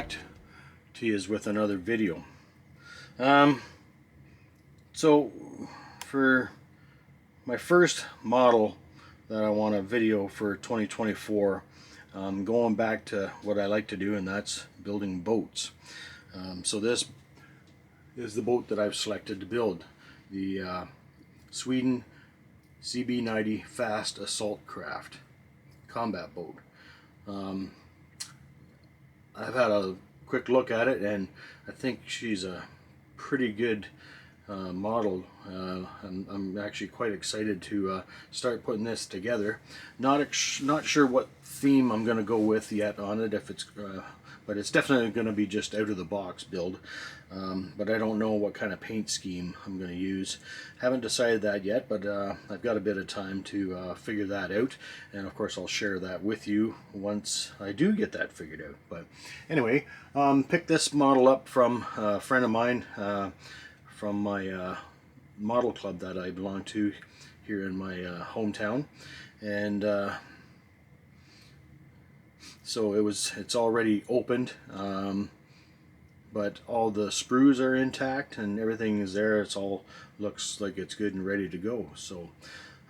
back to you with another video. So for my first model that I want to video for 2024, going back to what I like to do, and that's building boats. So this is the boat that I've selected to build, the Sweden CB90 Fast Assault Craft combat boat. I've had a quick look at it, and I think she's a pretty good model. I'm actually quite excited to start putting this together. Not sure what theme I'm going to go with yet on it, if it's but it's definitely going to be just out of the box build. But I don't know what kind of paint scheme I'm going to use. Haven't decided that yet, but I've got a bit of time to figure that out, and of course I'll share that with you once I do get that figured out. But anyway, picked this model up from a friend of mine from my model club that I belong to here in my hometown, and so it's already opened, but all the sprues are intact and everything is there. It's all looks like it's good and ready to go. So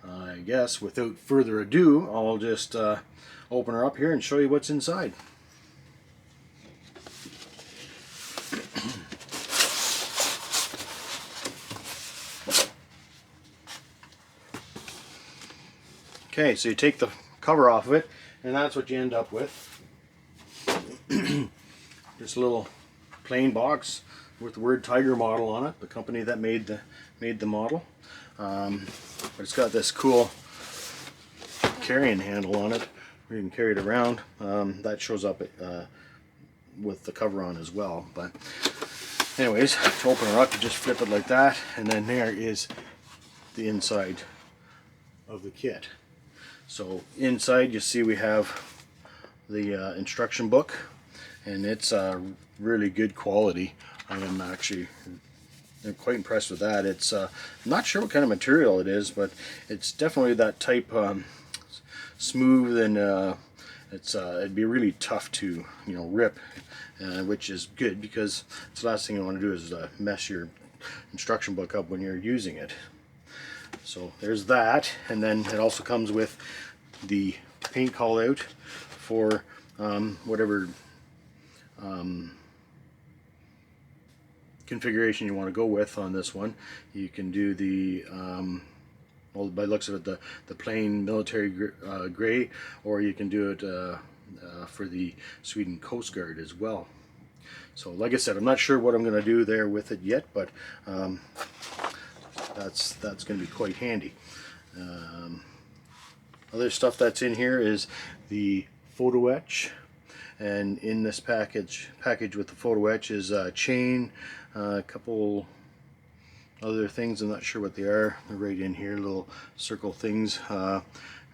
I guess without further ado, I'll just open her up here and show you what's inside. Okay, so you take the cover off of it, and that's what you end up with. Just a little plain box with the word Tiger Model on it, the company that made the model. But it's got this cool carrying handle on it where you can carry it around. That shows up with the cover on as well. But anyways, to open her up, you just flip it like that, and then there is the inside of the kit. So inside you see we have the instruction book, and it's really good quality. I'm quite impressed with that. It's I'm not sure what kind of material it is, but it's definitely that type smooth, and it'd be really tough to rip, which is good, because it's the last thing you want to do is mess your instruction book up when you're using it. So there's that, and then it also comes with the paint call out for whatever configuration you want to go with on this one. You can do the well, by the looks of it, the plain military gray, or you can do it for the Sweden Coast Guard as well. So like I said, I'm not sure what I'm going to do there with it yet, but that's going to be quite handy. Other stuff that's in here is the photo etch, and in this package with the photo etch is a chain, a couple other things. I'm not sure what they are. They're right in here, little circle things, and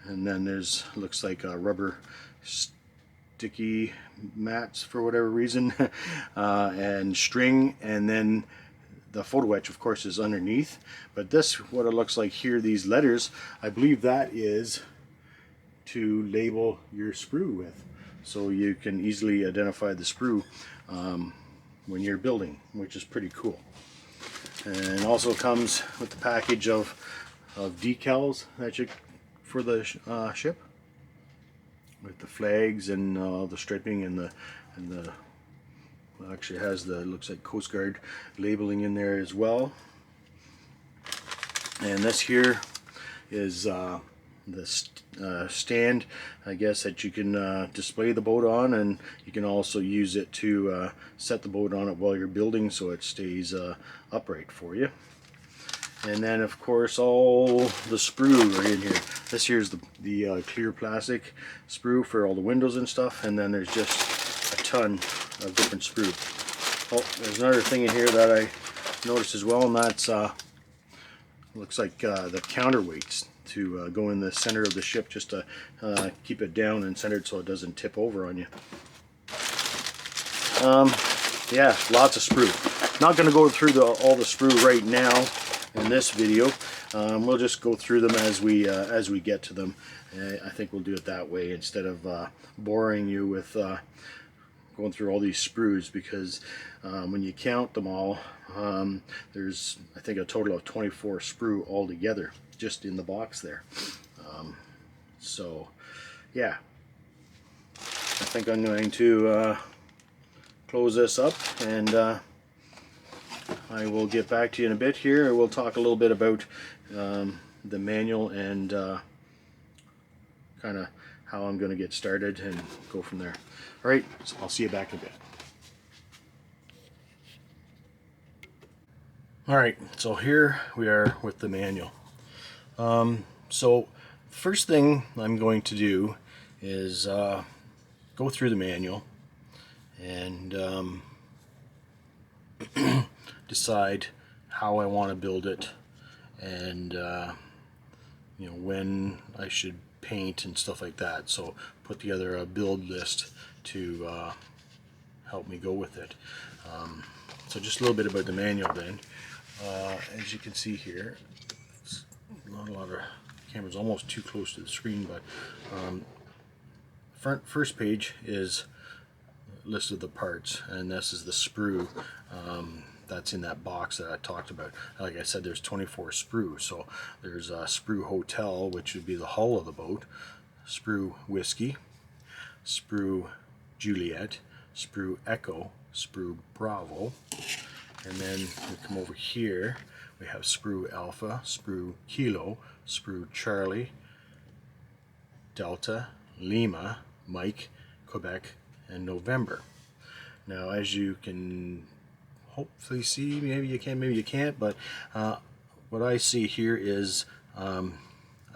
then there's, looks like rubber sticky mats for whatever reason, and string, and then the photo etch of course is underneath. But this, what it looks like here, these letters, I believe that is to label your sprue with, so you can easily identify the sprue when you're building, which is pretty cool. And also comes with the package of decals that you for the ship, with the flags and the striping, and the well, actually has the, looks like Coast Guard labeling in there as well. And this here is the stand, I guess, that you can display the boat on, and you can also use it to set the boat on it while you're building, so it stays upright for you. And then of course all the sprue are in here. This here's the clear plastic sprue for all the windows and stuff, and then there's just a ton of different sprue. Oh, there's another thing in here that I noticed as well, and that's looks like the counterweights to go in the center of the ship, just to keep it down and centered so it doesn't tip over on you. Yeah, lots of sprue. Not going to go through all the sprue right now in this video. We'll just go through them as we get to them. I think we'll do it that way instead of boring you with going through all these sprues, because when you count them all, there's, I think, a total of 24 sprue altogether just in the box there. So yeah, I think I'm going to close this up, and I will get back to you in a bit here. We'll talk a little bit about the manual and kind of how I'm going to get started and go from there. Alright, so I'll see you back in a bit. Alright, so here we are with the manual. So first thing I'm going to do is go through the manual and decide how I want to build it, and you know, when I should paint and stuff like that. So put together a build list to help me go with it. So just a little bit about the manual then. As you can see here, it's not a lot of cameras, almost too close to the screen, but first page is list of the parts, and this is the sprue that's in that box that I talked about. Like I said, there's 24 sprue. So there's a sprue hotel, which would be the hull of the boat, sprue whiskey, sprue Juliet, sprue Echo, sprue Bravo, and then we come over here, we have sprue Alpha, sprue Kilo, sprue Charlie, Delta, Lima, Mike, Quebec, and November. Now, as you can hopefully see, maybe you can, maybe you can't, but what I see here is a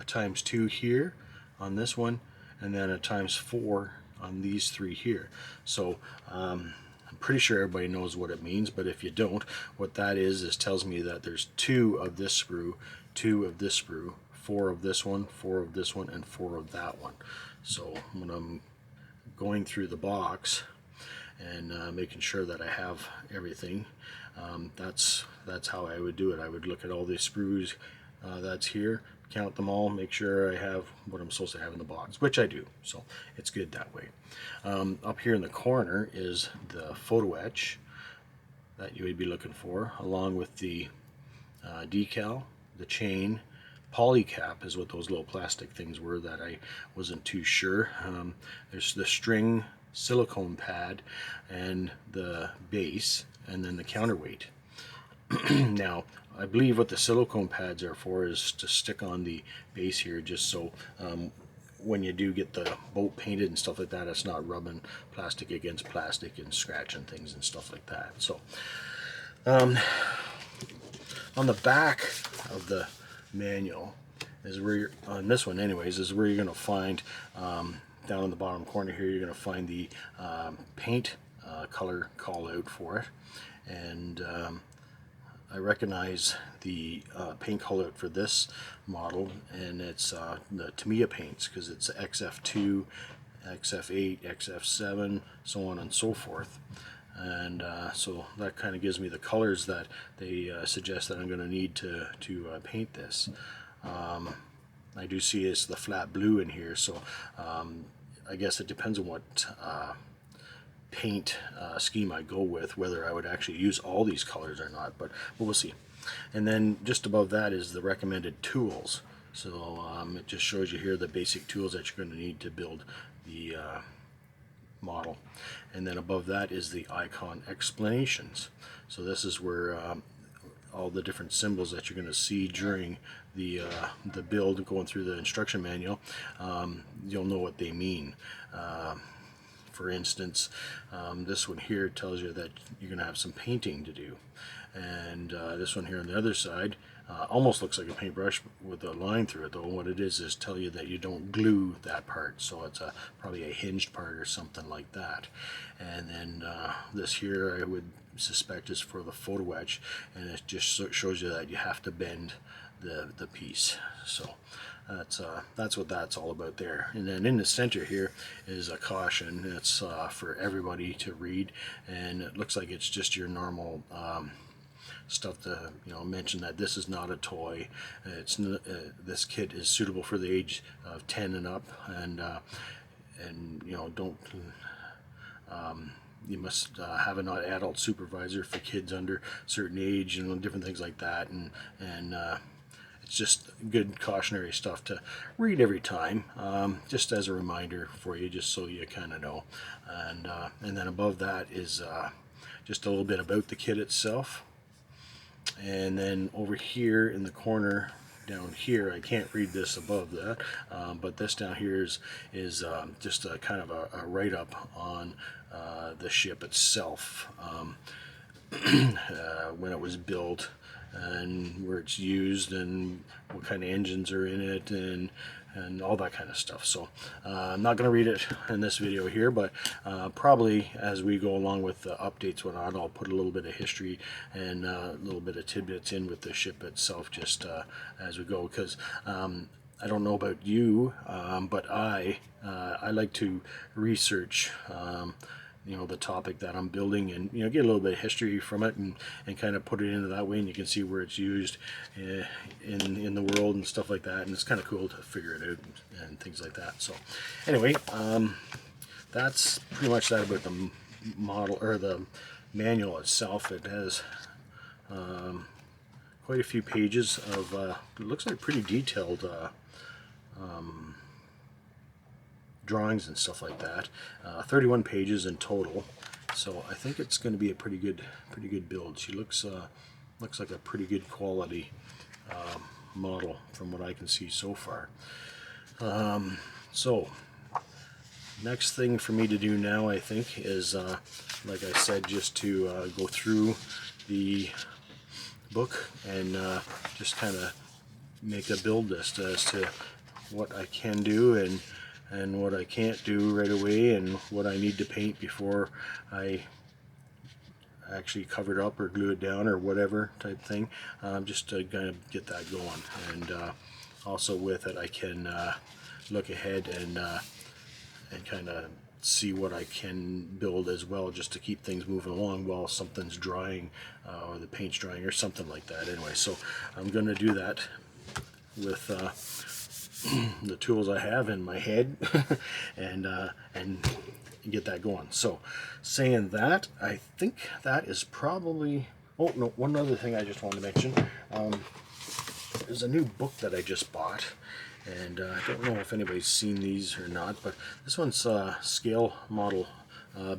×2 here on this one, and then a ×4 on these three here. So I'm pretty sure everybody knows what it means, but if you don't, what that is tells me that there's 2 of this sprue, 2 of this sprue, 4 of this one, 4 of this one, and 4 of that one. So when I'm going through the box and making sure that I have everything, that's how I would do it. I would look at all the sprues that's here, count them all, make sure I have what I'm supposed to have in the box, which I do, so it's good that way. Up here in the corner is the photo etch that you would be looking for, along with the decal, the chain, polycap is what those little plastic things were that I wasn't too sure. There's the string, silicone pad, and the base, and then the counterweight. Now, I believe what the silicone pads are for is to stick on the base here, just so when you do get the boat painted and stuff like that, it's not rubbing plastic against plastic and scratching things and stuff like that. So on the back of the manual is where you're, on this one anyways, is where you're going to find down in the bottom corner here, you're going to find the paint color call out for it, and I recognize the paint call out for this model, and it's the Tamiya paints, because it's XF2, XF8, XF7, so on and so forth. And so that kind of gives me the colors that they suggest that I'm going to need to paint this. I do see it's the flat blue in here, so I guess it depends on what paint scheme I go with, whether I would actually use all these colors or not, but we'll see. And then just above that is the recommended tools. So it just shows you here the basic tools that you're going to need to build the model. And then above that is the icon explanations. So this is where all the different symbols that you're going to see during the build, going through the instruction manual, you'll know what they mean. For instance, this one here tells you that you're going to have some painting to do, and this one here on the other side almost looks like a paintbrush with a line through it, though what it is tell you that you don't glue that part, so it's probably a hinged part or something like that. And then this here I would suspect is for the photo etch, and it just shows you that you have to bend the piece. So that's what that's all about there. And then in the center here is a caution. It's for everybody to read, and it looks like it's just your normal stuff to mention that this is not a toy. It's this kit is suitable for the age of 10 and up, and don't you must have an adult supervisor for kids under a certain age, and different things like that, and it's just good cautionary stuff to read every time, just as a reminder for you, just so you kind of know. And then above that is just a little bit about the kit itself. And then over here in the corner down here, I can't read this above that, but this down here is just a kind of a write-up on the ship itself, when it was built, and where it's used, and what kind of engines are in it, and all that kind of stuff. So I'm not going to read it in this video here, but probably as we go along with the updates whatnot, I'll put a little bit of history and a little bit of tidbits in with the ship itself, just as we go, because I don't know about you, but I like to research the topic that I'm building, and get a little bit of history from it, and kind of put it into that way, and you can see where it's used in the world and stuff like that, and it's kind of cool to figure it out and things like that. So anyway, that's pretty much that about the model, or the manual itself. It has quite a few pages of it looks like pretty detailed drawings and stuff like that. 31 pages in total, so I think it's going to be a pretty good build. She looks like a pretty good quality model from what I can see so far. So next thing for me to do now, I think, is like I said, just to go through the book and just kind of make a build list as to what I can do and what I can't do right away, and what I need to paint before I actually cover it up or glue it down or whatever type thing, just to kind of get that going. And also with it, I can look ahead and kind of see what I can build as well, just to keep things moving along while something's drying, or the paint's drying or something like that. Anyway, so I'm going to do that with the tools I have in my head and get that going. So saying that, I think that is probably, oh no, one other thing I just wanted to mention. There's a new book that I just bought, and I don't know if anybody's seen these or not, but this one's scale model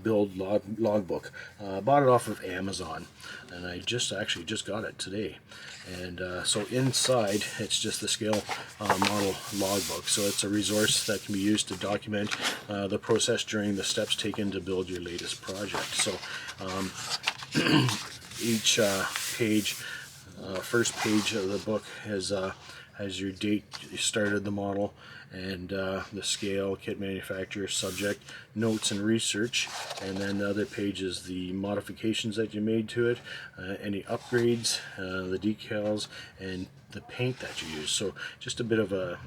build logbook. Bought it off of Amazon, and I actually just got it today. And so inside, it's just the scale model logbook. So it's a resource that can be used to document the process during the steps taken to build your latest project. So each page, first page of the book has your date you started the model, and the scale, kit manufacturer, subject, notes and research, and then the other page is the modifications that you made to it, any upgrades, the decals, and the paint that you use. So just a bit of a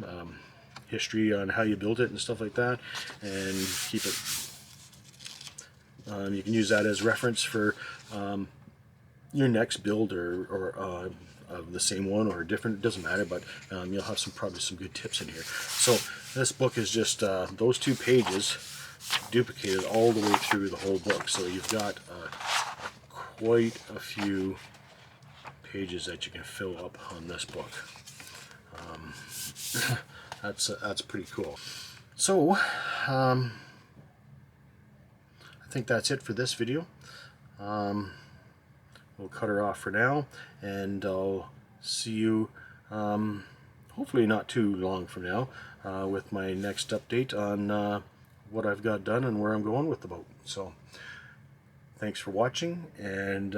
history on how you built it and stuff like that, and keep it. You can use that as reference for your next build, or of the same one or different, it doesn't matter, but you'll have probably some good tips in here. So this book is just those 2 pages duplicated all the way through the whole book, so you've got quite a few pages that you can fill up on this book. That's pretty cool. So I think that's it for this video. We'll cut her off for now, and I'll see you hopefully not too long from now with my next update on what I've got done and where I'm going with the boat. So thanks for watching, and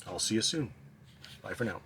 I'll see you soon. Bye for now.